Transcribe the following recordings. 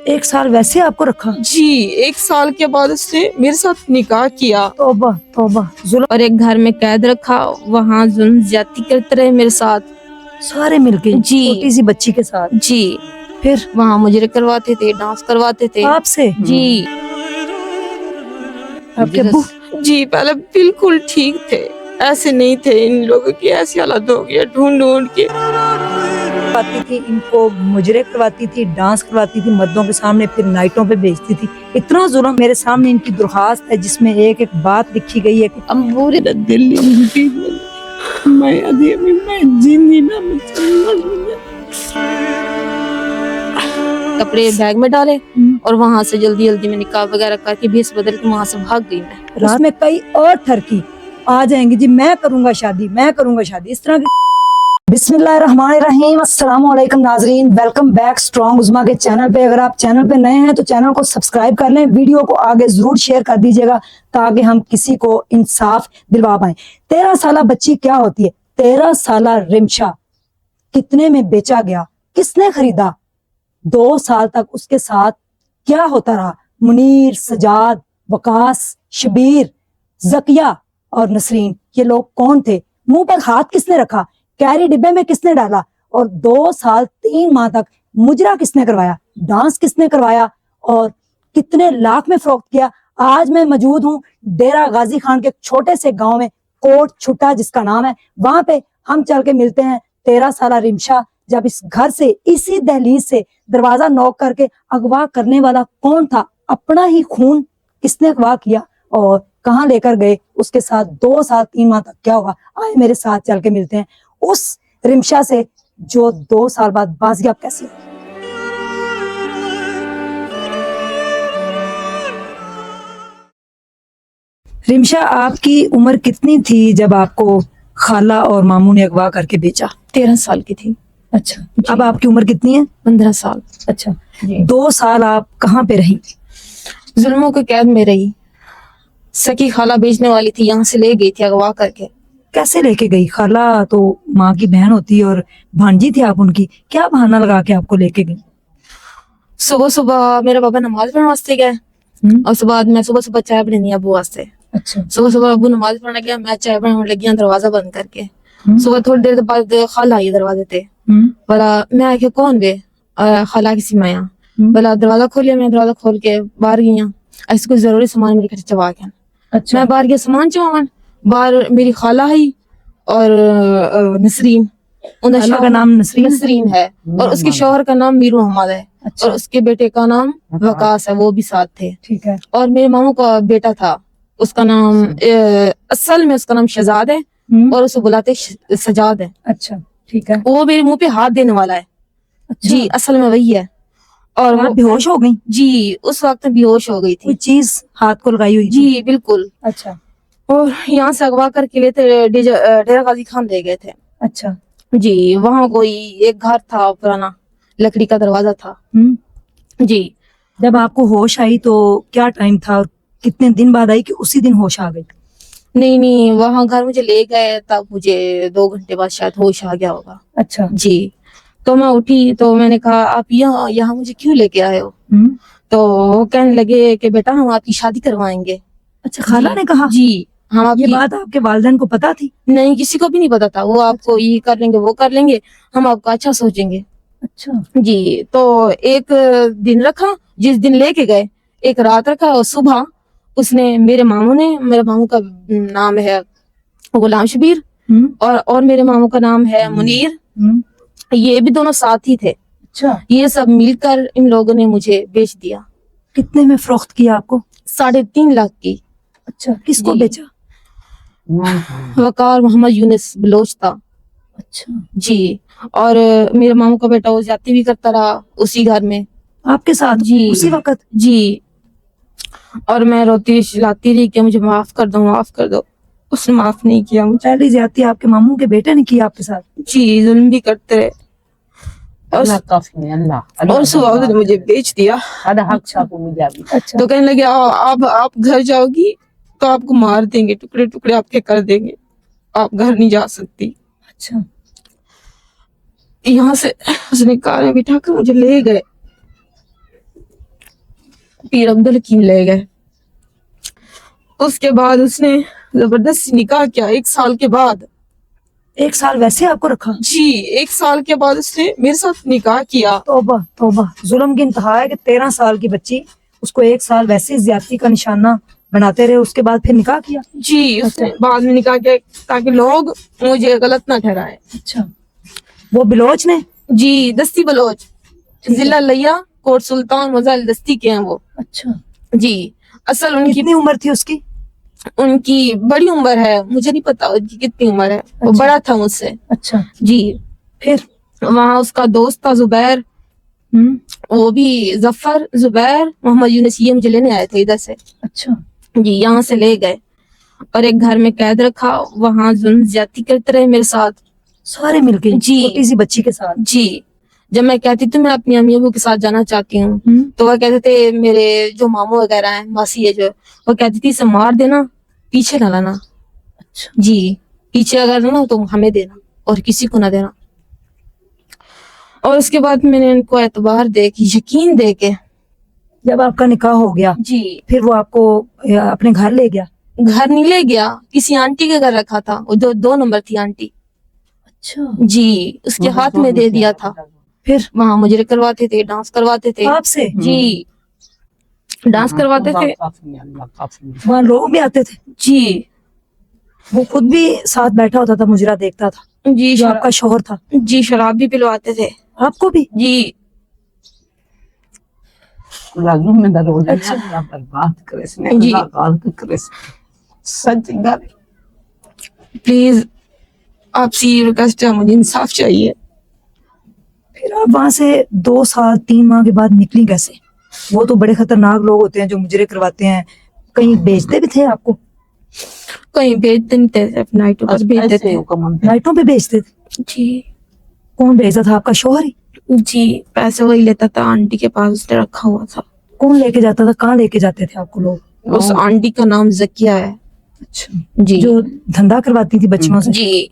1 साल वैसे आपको रखा? जी, 1 साल के बाद उसने मेरे साथ निकाह किया तौबा तौबा, जुल्म और एक घर में कैद रखा, वहाँ जुल्म ज्यादती करते रहे मेरे साथ। सारे मिलके जी। छोटी सी बच्ची के साथ। जी, फिर वहाँ मुजरे करवाते थे, डांस करवाते थे आपसे? जी। आपके अब्बू? जी, पहले बिल्कुल ठीक थे, ऐसे नहीं थे। इन लोगों की ऐसी हालत हो गई है, ढूंढ ढूंढ के। करवाती थी, इनको मुजरे करवाती थी, डांस करवाती थी मर्दों के सामने, फिर नाइटों पे भेजती थी। इतना जुल्म। मेरे सामने इनकी दरखास्त है जिसमें एक एक बात लिखी गई है कि पूरे दिल्ली मैं अभी मैं जिंदी ना कपड़े बैग में डाले और वहाँ से जल्दी जल्दी में निकाह वगैरह करके भेस बदल के वहाँ से भाग गई मैं। उसमें कई और ठरकी आ जाएंगी जी, मैं करूंगा शादी, मैं करूंगा शादी, इस तरह की। बिस्मिल्लाहिर्रहमानिर्रहीम, अस्सलाम वालेकुम नाजरीन, वेलकम बैक स्ट्रॉन्ग उज़्मा के चैनल पे। अगर आप चैनल पे नए हैं तो चैनल को सब्सक्राइब कर लें, वीडियो को आगे जरूर शेयर कर दीजिएगा ताकि हम किसी को इंसाफ दिलवा पाए। 13 साला बच्ची क्या होती है? 13 साला रिमशा कितने में बेचा गया, किसने खरीदा? 2 साल तक उसके साथ क्या होता रहा? मुनीर, सजाद, वकास, शबीर, जकिया और नसरीन, ये लोग कौन थे? मुंह पर हाथ किसने रखा? कैरी डिब्बे में किसने डाला? और 2 साल 3 माह तक मुजरा किसने करवाया? डांस किसने करवाया? और कितने लाख में फरोख्त किया? आज मैं मौजूद हूँ डेरा गाजी खान के एक छोटे से गांव में, कोट छुट्टा जिसका नाम है। वहां पे हम चल के मिलते हैं 13 साला रिमशा। जब इस घर से, इसी दहलीज से दरवाजा नॉक करके अगवा करने वाला कौन था? अपना ही खून किसने अगवा किया और कहाँ लेकर गए? उसके साथ 2 साल 3 माह तक क्या हुआ? आए मेरे साथ चल के मिलते हैं उस रिमशा से जो 2 साल बाद बाजियाब कैसे हुई। रिमशा, आपकी उम्र कितनी थी जब आपको खाला और मामू ने अगवा करके बेचा? 13 साल की थी। अच्छा, अब आपकी उम्र कितनी है? 15 साल। अच्छा, 2 साल आप कहाँ पे रही? जुल्मों के कैद में रही। सकी खाला बेचने वाली थी, यहाँ से ले गई थी अगवा करके। कैसे लेके गई? खाला तो माँ की बहन होती है और भांजी थी आप उनकी, क्या बहाना लगा के आपको लेके गई? सुबह सुबह मेरे पापा नमाज पढ़ने वास्ते गए और उसके बाद मैं सुबह सुबह चाय बनानी अबू वास्ते। अच्छा, सुबह सुबह अबू नमाज पढ़ने गया, मैं चाय बनाने लगी दरवाजा बंद करके। सुबह थोड़ी देर बाद खाला आई दरवाजे पे। बोला मैं आके कौन बे? खाला किसी माया। बोला दरवाजा खोलिया, मैं दरवाजा खोल के बाहर गई। ऐसे कुछ जरूरी सामान मेरे घर चबा के। अच्छा, मैं बाहर गया सामान चबावन, बाहर मेरी खाला आई और नसरीन। खाला का नाम नसरीन है और उसके शौहर का नाम मीर मोहम्मद है। अच्छा, और उसके बेटे का नाम वकास है, वो भी साथ थे। ठीक है। और मेरे मामू का बेटा था, उसका नाम असल में उसका नाम शहजाद है और उसे बुलाते सजाद है। अच्छा, ठीक है। वो मेरे मुंह पे हाथ देने वाला है। अच्छा, जी, असल में वही है। और आप बेहोश हो गई? जी, उस वक्त बेहोश हो गई कोई थी। चीज हाथ को लगाई हुई थी? जी बिल्कुल। अच्छा, और यहाँ से अगवा करके लेते डेरा गाजी खान ले गए थे। अच्छा, जी, वहाँ कोई एक घर था पुराना, लकड़ी का दरवाजा था। जी, जब आपको होश आई तो क्या टाइम था और कितने दिन बाद आई कि उसी दिन होश आ गई? नहीं, वहाँ घर मुझे ले गए तब मुझे 2 घंटे बाद शायद होश आ गया होगा। अच्छा, जी, तो मैं उठी तो मैंने कहा आप यहाँ मुझे क्यों लेके आए हो? तो वो कहने लगे कि बेटा हम आपकी शादी करवाएंगे। अच्छा, खाला ने कहा? जी, हम ये बात आपके वालिदैन को पता थी? नहीं, किसी को भी नहीं पता था। वो आपको ये कर लेंगे, वो कर लेंगे, हम आपका अच्छा सोचेंगे। अच्छा, जी, तो एक दिन रखा, जिस दिन लेके गए एक रात रखा और सुबह उसने मेरे मामू का नाम है गुलाम शबीर और मेरे मामू का नाम है मुनीर। ये भी दोनों साथ ही थे। अच्छा, ये सब मिलकर इन लोगों ने मुझे बेच दिया। कितने में फरोख्त किया आपको? 3.5 लाख की। अच्छा, किसको जी। बेचा? वकार मोहम्मद यूनिस बलोच था। अच्छा, जी, और मेरे मामू का बेटा वो ज्यादती भी करता रहा उसी घर में आपके साथ? जी उसी वक्त? जी, और मैं रोती चिल्लाती रही कि मुझे माफ कर दो, माफ कर दो। उसने माफ नहीं किया मुझे। पहली ज्यादती आपके मामू के बेटे ने की आपके साथ? जी, जुल्म भी करते रहे और सुबह उसने मुझे बेच दिया। अच्छा, तो कहने लगे आप घर जाओगी तो आपको मार देंगे, टुकड़े टुकड़े आपके कर देंगे, आप घर नहीं जा सकती। अच्छा, यहाँ से उसने कार में बिठा कर मुझे ले गए پیر عبدالحکیم لے گئے. اس کے بعد اس نے زبردستی نکاح کیا 1 سال کے بعد. 1 سال ویسے آپ کو رکھا؟ جی 1 سال کے بعد اس نے میرے ساتھ نکاح کیا. توبہ توبہ، ظلم کی انتہا ہے کہ 13 سال کی بچی اس کو 1 سال ویسے زیادتی کا نشانہ بناتے رہے، اس کے بعد پھر نکاح کیا. جی اس نے بعد میں نکاح کیا تاکہ لوگ مجھے غلط نہ ٹھہرائے. اچھا، وہ بلوچ نے؟ جی دستی بلوچ، ضلع لیا، کوٹ سلطان وزال دستی کے ہیں وہ. اچھا، جی اصل ان کی کتنی عمر تھی اس کی؟ بڑی عمر ہے، مجھے نہیں پتا ان کی کتنی عمر ہے، وہ بڑا تھا مجھ سے. اچھا، جی پھر؟ وہاں اس کا دوست تھا زبیر، وہ بھی ظفر، زبیر، محمد یونس، یہ مجھے لینے آئے تھے ادھر سے. اچھا جی یہاں سے لے گئے اور ایک گھر میں قید رکھا، وہاں ظلم زیادتی کرتے رہے میرے ساتھ سارے مل کے جی. چھوٹی سی بچی کے ساتھ؟ جی جب میں کہتی تھی میں اپنی امی ابو کے ساتھ جانا چاہتی ہوں تو وہ کہتے تھے، میرے جو ماموں وغیرہ ہیں، ماسی ہے جو، وہ کہتی تھی اسے مار دینا، پیچھے نہ لانا. اچھا، جی پیچھے اگر لانا تو ہمیں دینا اور کسی کو نہ دینا. اور اس کے بعد میں نے ان کو اعتبار دے کے، یقین دے کے، جب آپ کا نکاح ہو گیا جی پھر وہ آپ کو اپنے گھر لے گیا؟ گھر نہیں لے گیا، کسی آنٹی کے گھر رکھا تھا، وہ 2 نمبر تھی آنٹی. اچھا، جی اس کے ہاتھ میں دے دیا تھا. پھر وہاں مجرے کرواتے تھے، ڈانس کرواتے تھے. آپ سے؟ جی ڈانس کرواتے تھے. وہاں لوگ بھی آتے تھے؟ جی وہ خود بھی ساتھ بیٹھا ہوتا تھا، مجرا دیکھتا تھا جی جو آپ کا شوہر تھا؟ جی شراب بھی پلواتے تھے. آپ کو بھی؟ جی پلیز آپ سے یہ ریکویسٹ ہے، مجھے انصاف چاہیے. پھر آپ وہاں سے 2 سال 3 ماہ کے بعد نکلی کیسے؟ وہ تو بڑے خطرناک لوگ ہوتے ہیں جو مجرے کرواتے ہیں. کہیں بیچتے بھی تھے آپ کو؟ کہیں بھیجتے نہیں تھے، نائٹوں پر بھیجتے تھے. نائٹوں پہ بیچتے تھے؟ جی کون بیچتا تھا؟ آپ کا شوہر ہی؟ جی پیسے وہی لیتا تھا، آنٹی کے پاس اس نے رکھا ہوا تھا. کون لے کے جاتا تھا؟ کہاں لے کے جاتے تھے آپ کو لوگ؟ اس آنٹی کا نام زکیہ ہے. اچھا، جی جو دھندا کرواتی تھی بچیوں سے؟ جی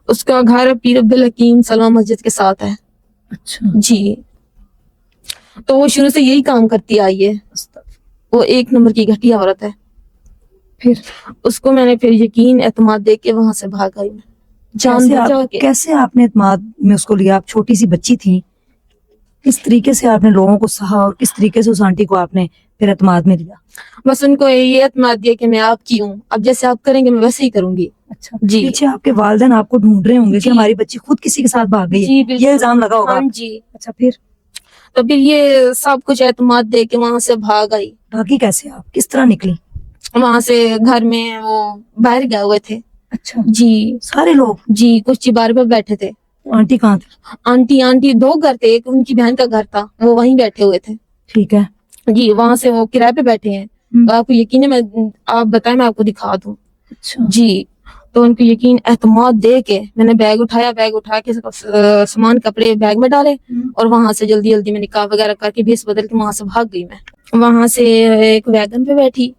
اس کا گھر پیر عبدالحکیم سلما مسجد کے ساتھ ہے. اچھا، جی تو وہ شروع سے یہی کام کرتی آئی ہے. وہ 1 نمبر کی گھٹیا عورت ہے. پھر اس کو میں نے پھر یقین اعتماد دے کے وہاں سے بھاگ آئی میں، جان بچا کے. کیسے آپ نے اعتماد میں اس کو لیا؟ آپ چھوٹی سی بچی تھی، کس طریقے سے آپ نے لوگوں کو سہا اور کس طریقے سے اس آنٹی کو آپ نے پھر اعتماد میں لیا؟ بس ان کو یہ اعتماد دیا کہ میں آپ کی ہوں، اب جیسے آپ کریں گے میں ویسے ہی کروں گی. اچھا، جی پیچھے آپ کے والدین آپ کو ڈھونڈ رہے ہوں گے کہ جی. ہماری بچی خود کسی کے ساتھ بھاگ گئی جی ہے، بالکل. یہ الزام لگا ہوگا؟ ہاں جی. اچھا، پھر تو پھر یہ سب کچھ اعتماد دے کے وہاں سے بھاگ آئی. بھاگی کیسے آپ؟ کس طرح نکلی؟ وہاں سے گھر میں وہ باہر گئے ہوئے تھے. اچھا، جی سارے لوگ؟ جی کچھ چبارے پہ بیٹھے تھے. آنٹی کہاں تھی؟ آنٹی 2 گھر تھے، ایک ان کی بہن کا گھر تھا، وہ وہیں بیٹھے ہوئے تھے. ٹھیک ہے. جی وہاں سے وہ کرائے پہ بیٹھے ہیں. تو آپ کو یقین ہے، میں آپ بتائیں میں آپ کو دکھا دوں. اچھا جی تو ان کو یقین اعتماد دے کے میں نے بیگ اٹھا کے سامان کپڑے بیگ میں ڈالے اور وہاں سے جلدی جلدی میں نکاح وغیرہ کر کے بھیس بدل کے وہاں سے بھاگ گئی. میں وہاں سے ایک ویگن پہ بیٹھی.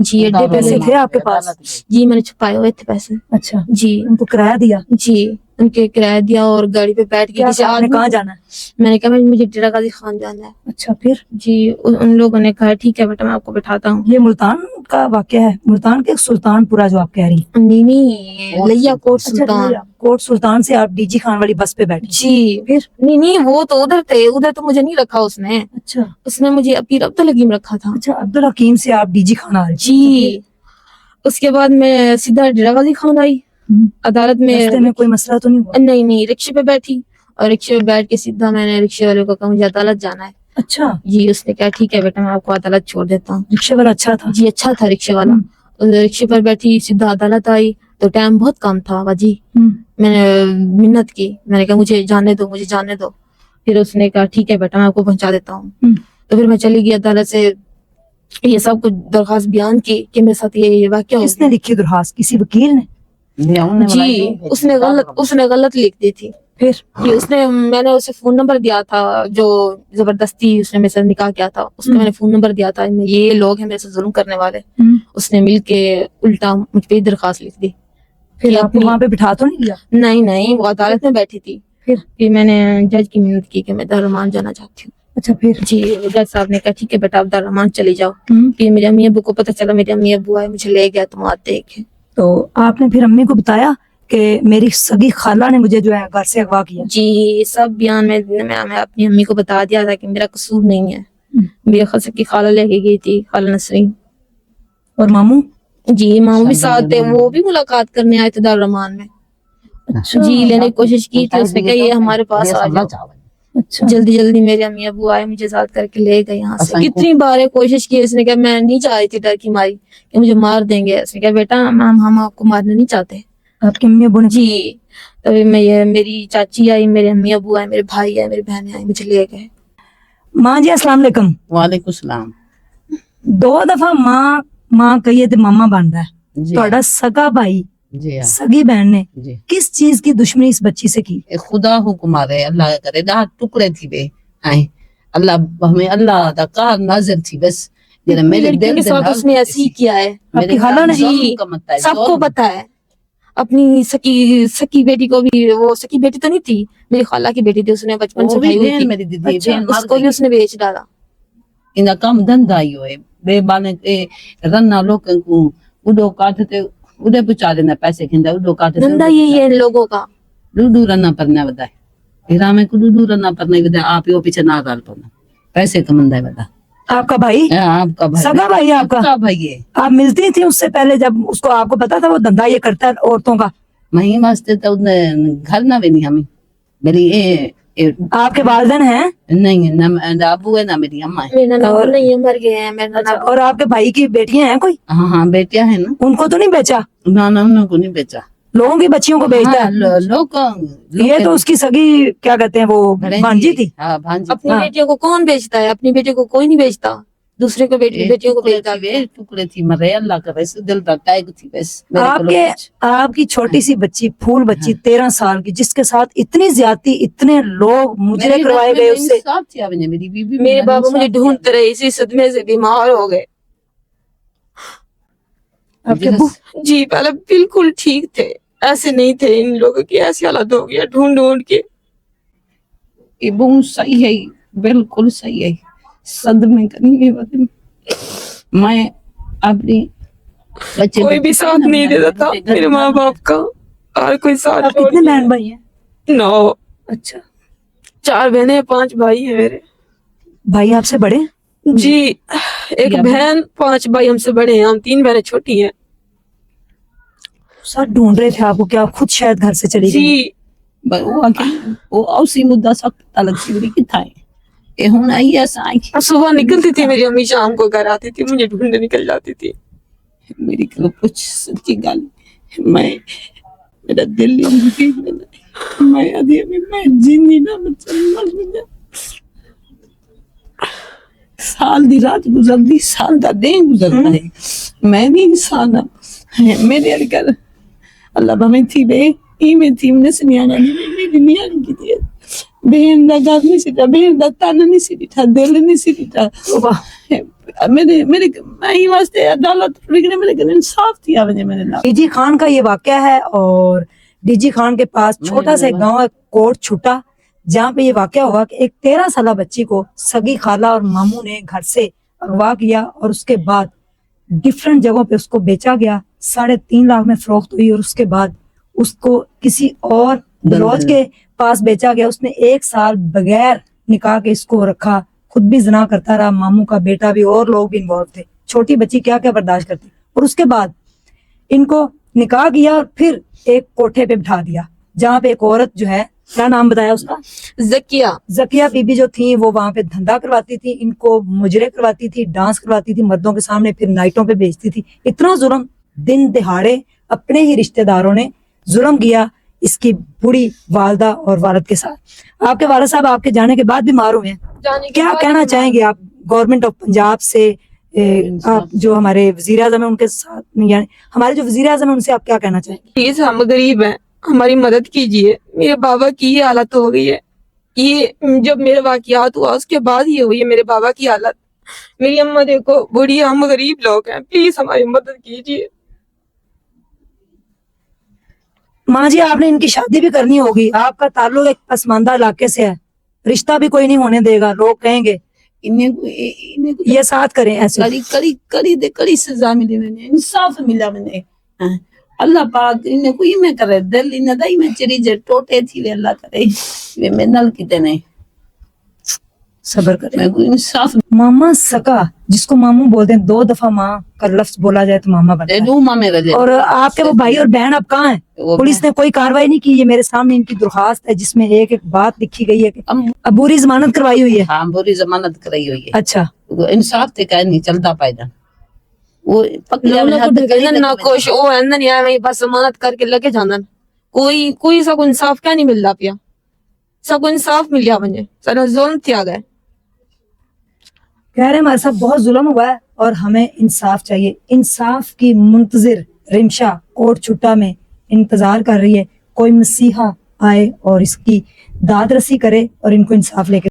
جی اڈے پیسے تھے آپ کے پاس؟ جی میں نے چھپائے ہوئے تھے پیسے. اچھا، جی ان کو کرایہ دیا؟ جی ان کے کرایہ دیا اور گاڑی پہ بیٹھ کے کسی آپ نے کہاں جانا ہے؟ میں نے کہا مجھے ڈیرہ غازی خان جانا ہے. اچھا، پھر؟ جی ان لوگوں نے کہا ٹھیک ہے بیٹا میں آپ کو بٹھاتا ہوں. یہ ملتان کا واقعہ ہے؟ ملتان کے سلطان پورا جو آپ کہہ رہی ہیں؟ نہیں لیا کوٹ سلطان. کوٹ سلطان سے آپ ڈی جی خان والی بس پہ بیٹھے؟ جی پھر؟ نہیں وہ تو ادھر تھے، ادھر تو مجھے نہیں رکھا اس نے. اچھا، اس نے مجھے پیر عبدالحکیم رکھا تھا. اچھا، عبدالحکیم سے آپ ڈی جی خان آ رہے؟ جی اس کے بعد میں سیدھا ڈیرہ غازی خان آئی. عدالت میں کوئی مسئلہ تو نہیں ہوا؟ نہیں رکشے پہ بیٹھی اور رکشے پہ بیٹھ کے سیدھا میں نے رکشے والے کو کہا مجھے عدالت جانا ہے. اچھا جی اس نے کہا ٹھیک ہے بیٹا میں آپ کو عدالت چھوڑ دیتا ہوں. رکشے والا اچھا تھا؟ جی اچھا تھا رکشے والا. رکشے پر بیٹھی سیدھا عدالت آئی تو ٹائم بہت کم تھا. باجی میں نے منت کی، میں نے کہا مجھے جانے دو. پھر اس نے کہا ٹھیک ہے بیٹا میں آپ کو پہنچا دیتا ہوں. تو پھر میں چلی گئی عدالت سے، یہ سب کچھ درخواست بیان کی کہ میرے ساتھ یہ واقعہ. کس نے لکھی درخواست؟ کسی وکیل نے؟ جی اس نے غلط لکھ دی تھی. پھر میں نے اسے فون نمبر دیا تھا، جو زبردستی اس نے میرے سے نکاح کیا تھا اس کا میں نے فون نمبر دیا تھا، یہ لوگ ہیں میرے سے ظلم کرنے والے. اس نے مل کے الٹا مجھ پہ درخواست لکھ دی. پھر آپ کو وہاں پہ بٹھا تو نہیں دیا؟ نہیں وہ عدالت میں بیٹھی تھی. پھر میں نے جج کی منت کی کہ میں دارالمان جانا چاہتی ہوں. अच्छा फिर जी जज साहब ने कहा ठीक है बेटा अब्दुल चली जाओ। हम्म। फिर मेरे अम्मी अब्बू को पता चला, मेरे अम्मी अब्बू आए, मुझे ले गया तुम आते के। तो आपने फिर अम्मी को बताया कि मेरी सगी खाला ने मुझे जो है घर से अगवा किया? जी सब बयान में मैं अपनी अम्मी को बता दिया था कि मेरा कसूर नहीं है। मेरे खल की खाला लेके गई थी, खाला नसरीन। और मामू? जी मामू भी साथ थे, वो भी मुलाकात करने आए थे दारुलमान में। अच्छा। जी लेने की कोशिश की थी, उसने कहा ये हमारे पास आ जाओ। अच्छा। जल्दी जल्दी मेरे अम्मी अबू आए, मुझे साथ करके ले गए यहाँ से। कितनी बार कोशिश की, उसने कहा मैं नहीं चाह रही थी, डर की मारी कि मुझे मार देंगे। उसने कहा बेटा हम आपको मारना नहीं चाहते। आपकी अम्मी अबू ने? जी तभी मेरी चाची आई, मेरे अम्मी अबू आए, मेरे भाई आए, मेरी बहनें आई, मुझे ले गए। माँ जी अस्सलाम वालेकुम। वालेकुम सलाम। दो दफा माँ माँ कहिए तो मामा बन रहा है जी ਤੁਹਾਡਾ सगा भाई जी हाँ सगी बहन ने जी। किस चीज की दुश्मनी इस बच्ची से की? ए खुदा हुक्म आ रहे अल्लाह करे दा टुकड़े थी वे आए अल्लाह हमें अल्लाह दा कार नाज़िर थी बस जरा मेरे लड़की दिल के साथ उसने ऐसे ही किया है। आपकी खाला ने? जी सबको पता है। अपनी सकी बेटी को भी, वो सकी बेटी तो नहीं थी, मेरी खाला की बेटी थी, उसने बचपन से भाई हुई थी। मेरी दीदी अच्छा, बहन मर उसको भी गई उसने बेच डाला। इनका काम धंधा ही होए बेबाने के रन्ना लोगों को उडो काटते उडे पहुंचा देना पैसे खिंदा उडो काटते धंधा यही है इन लोगों का। डूडू रन्ना परना बदा फिर हमें को डूडू रन्ना परना बदा आप यो पीछे ना डाल पना पैसे कमंदा बदा। आपका भाई? आपका भाई सगा भाई है आपका? आपका भाई है। आप मिलती थी उससे पहले जब उसको आपको पता था वो धंधा ये करता है औरतों का? मही वास्ते तो घर ना वे नहीं हमें मेरी आपके वालिदैन हैं? नहीं ना अबू है ना मेरी अम्मा है। मेरा नाम नहीं है, मर गए हैं मेरे अच्छा, नाना। और आपके भाई की बेटियां हैं कोई? हाँ हाँ बेटियां है ना। उनको तो नहीं बेचा? ना ना उनको नहीं बेचा। लोगों की बच्चियों को बेचता हाँ, है? लोग ये तो उसकी सगी क्या कहते हैं वो भांजी थी। हाँ भांजी अपनी हाँ। बेटियों को कौन बेचता है? अपनी बेटी को कोई नहीं बेचता, दूसरे को बेटियों को बेचता है। टुकड़े थी मरे अल्लाह का वैसे दिल का टैग थी बस मेरे को आपके कुछ। आपकी छोटी सी बच्ची फूल बच्ची 13 साल की जिसके साथ इतनी ज्यादती इतने लोग मुजरे मेरी करवाए रात में गए उससे। इंसाफ थी अब मेरी बीबी मेरे बाबा मुझे ढूंढते रहे, इसी सदमे से बीमार हो गए। आपके अब्बू? जी पहले बिल्कुल ठीक थे, ऐसे नहीं थे, इन लोगों की ऐसी हालत हो गई ढूंढ ढूंढ के। ये बहुत सही है बिल्कुल सही है सदमे करेंगे मैं अपनी बच्चे कोई भी साथ नहीं देता था मेरे माँ बाप का, और कोई साथ आप कितने बहन भाई हैं? 9। अच्छा, 4 बहनें 5 भाई हैं मेरे। भाई आपसे बड़े? जी एक बहन 5 भाई हमसे बड़े हैं, हम 3 बहनें छोटी हैं। सब ढूंढ रहे थे आपको कि आप खुद शायद घर से चली गई। जी वो औसी मुद्दा सख्त तलक सीवरी किथा है ये हुन आई ऐसा आई और सुबह निकलती थी मेरी अम्मी, शाम को घर आती थी, मुझे ढूंढने निकल जाती थी। मेरी को कुछ सच्ची गल मैं मेरा दिल ही मैं आदि मैं जिंदी ना मर साल दी रात गुजरदी साल दा दिन गुजरता है मैं भी इंसान मेरे अगर अल्लाह भमें थी बे ई में थी ने सुनियाना नहीं दुनिया की थी बहन दा घर नहीं सीधा बहन दा तन नहीं सीधा दिल नहीं सीधा मेरे मेरे मैं वास्ते अदालत लेकिन मेरे घर इंसाफ थी आवने मेरे नाल। डीजी खान का ये वाकया है और डीजी खान के पास छोटा सा एक गांव है कोट छुटा जहाँ पे ये वाकया हुआ कि एक 13 साल बच्ची को सगी खाला और मामू ने घर से अगवा किया और उसके बाद डिफरेंट जगहों पे उसको बेचा गया, 3.5 लाख में फरोख्त हुई और उसके बाद उसको किसी और बलोच के पास बेचा गया। उसने 1 साल बगैर निकाह के इसको रखा, खुद भी जना करता रहा, मामू का बेटा भी और लोग भी इन्वॉल्व थे। छोटी बच्ची क्या क्या बर्दाश्त करती। और उसके बाद इनको निकाह किया और फिर एक कोठे पे बिठा दिया जहाँ पे एक औरत जो है, क्या नाम बताया उसका? जकिया बीबी जो थी वो वहां पे धंधा करवाती थी, इनको मुजरे करवाती थी, डांस करवाती थी मर्दों के सामने, फिर नाइटों पे बेचती थी। इतना जुल्म दिन दिहाड़े अपने ही रिश्तेदारों ने जुल्म किया इसकी बूढ़ी वालदा और वालिद के साथ। आपके वालिद साहब आपके जाने के बाद बीमार हुए हैं, क्या कहना चाहेंगे आप गवर्नमेंट ऑफ पंजाब से? आप जो हमारे वजीर आजम है उनके साथ, यानी हमारे जो वजीर आजम है उनसे आप क्या कहना चाहेंगे? प्लीज हम गरीब हैं, हमारी मदद कीजिए। मेरे बाबा की ये हालत हो गई है, ये जब मेरा वाकयात हुआ उसके बाद ही हुई है मेरे बाबा की हालत। मेरी अम्मा देखो बूढ़ी, हम गरीब लोग हैं, प्लीज हमारी मदद कीजिए। माँ जी आपने इनकी शादी भी करनी होगी, आपका ताल्लुक एक पसमानदा इलाके से है, रिश्ता भी कोई नहीं होने देगा, लोग कहेंगे इन्हें ये साथ करें ऐसे। कड़ी सजा मिली मैंने, इंसाफ मिला मैंने। हाँ, अल्लाह पाक इन्हें कोई में करे दिल इन्हें दई में चिरी जे टोटे थी वे अल्लाह करे वे में नल किते नहीं सब्र करें। मैं कोई इंसाफ मामा सका, जिसको मामू बोलते हैं, 2 दफा माँ का लफ्ज बोला जाए तो मामा बनता दे है। दू मामे रजे और आपके वो भाई और बहन अब कहाँ हैं? वो पुलिस ने कोई कार्रवाई नहीं की? ये मेरे सामने इनकी दरखास्त है जिसमें एक एक बात लिखी गई है कि हम अबूरी जमानत करवाई हुई है। हाँ बुरी जमानत कराई हुई है। अच्छा, वो इंसाफ ते कह नहीं चलता पायदा वो पकड़ा लोग हद को करी ना कुछ वो अंदर नहीं आया, वही बस जमानत करके लगे जाना। कोई सबको इंसाफ क्या नहीं मिलता पिया, सबको इंसाफ मिल गया मुझे, सारा जुल्म किया गया। कह रहे हमारे साथ बहुत जुल्म हुआ है और हमें इंसाफ चाहिए। इंसाफ की मुंतजिर रिमशा कोट छुट्टा में इंतजार कर रही है, कोई मसीहा आए और इसकी दाद रसी करे और इनको इंसाफ लेके